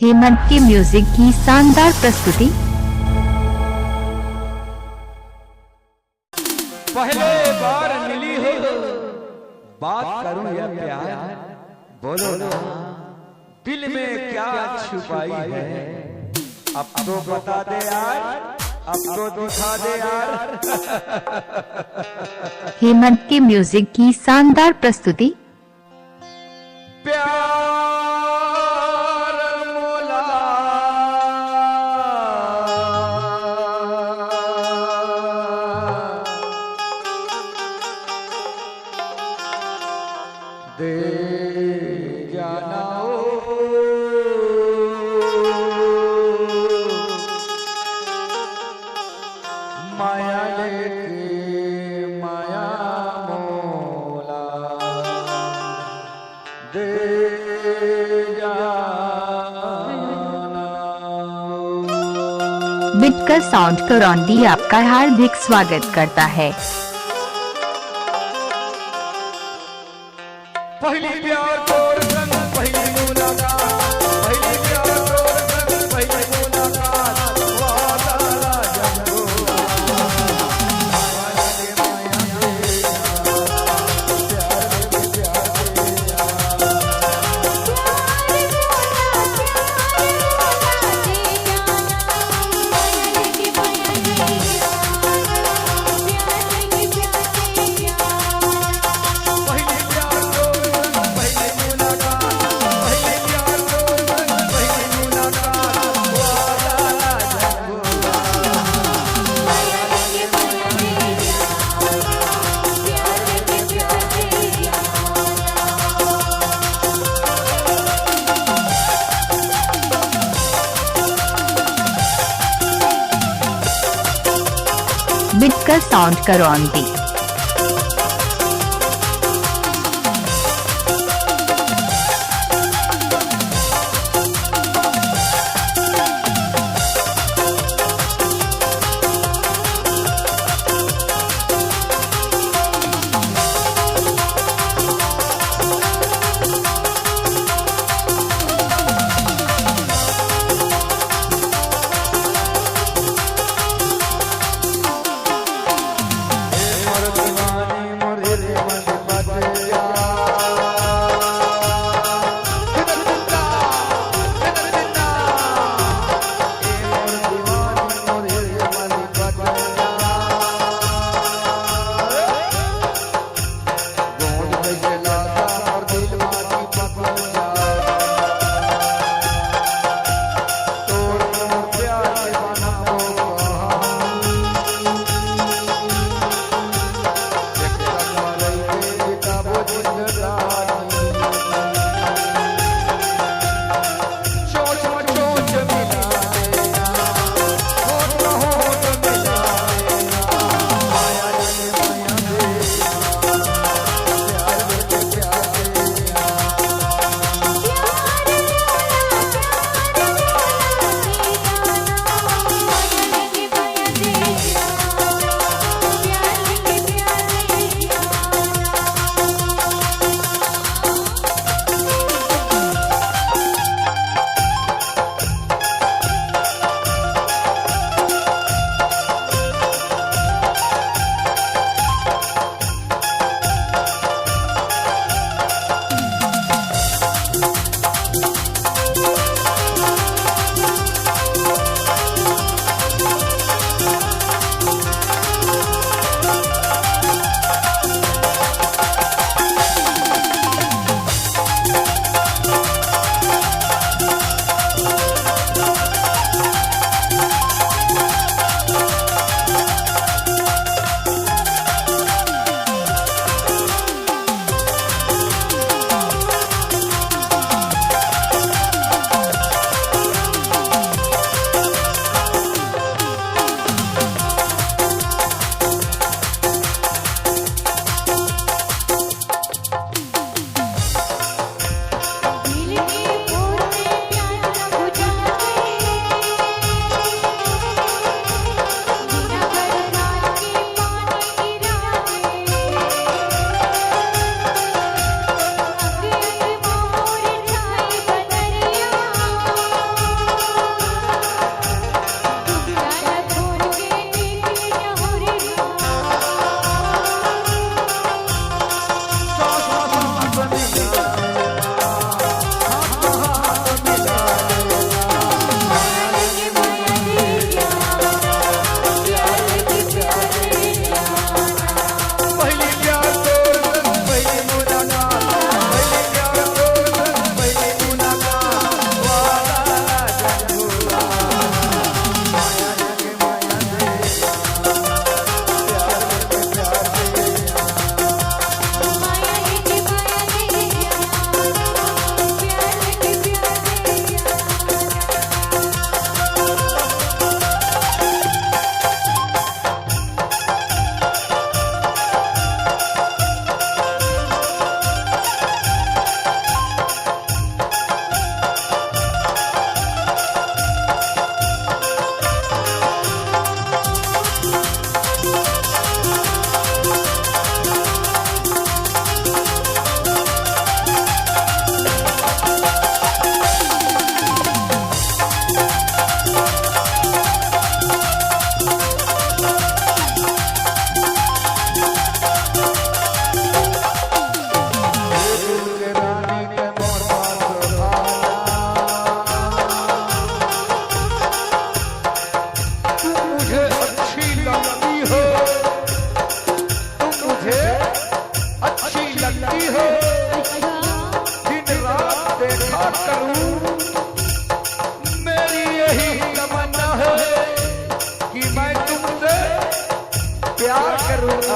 हेमंत की म्यूजिक की शानदार प्रस्तुति। पहले बार मिली हो, बात करूं या प्यार, बोलो ना दिल में क्या छुपाई है। अब तो बता दे यार, अब तो दिखा दे यार। हेमंत की म्यूजिक की शानदार प्रस्तुति। प्यार मोला दे जाना ओ, माया लेके माया मोला दे जाना। बिटकर साउंड करौंदी आपका हार्दिक स्वागत करता है। पहली प्यार तोर संग पहली मुलाकात, पहली प्यार तोर संग पहली मुलाकात, वादा जब हो माया दे माया दे प्यार दे बिटकर साउंड करौंदी।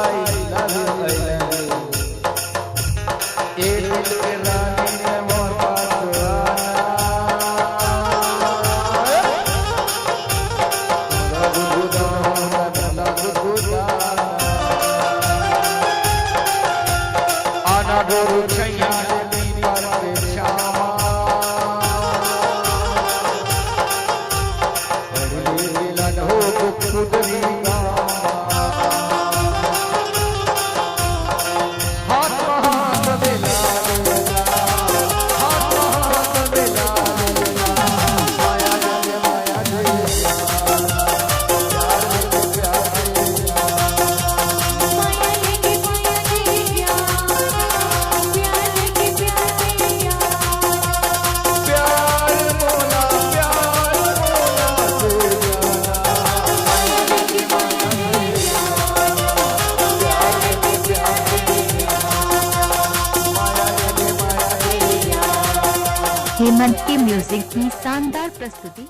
आई लव यू ए दिल के रानी ने मोर पास आना गोरू छैया पर के श्यामा हो खुदरी हेमंत की म्यूजिक की शानदार प्रस्तुति।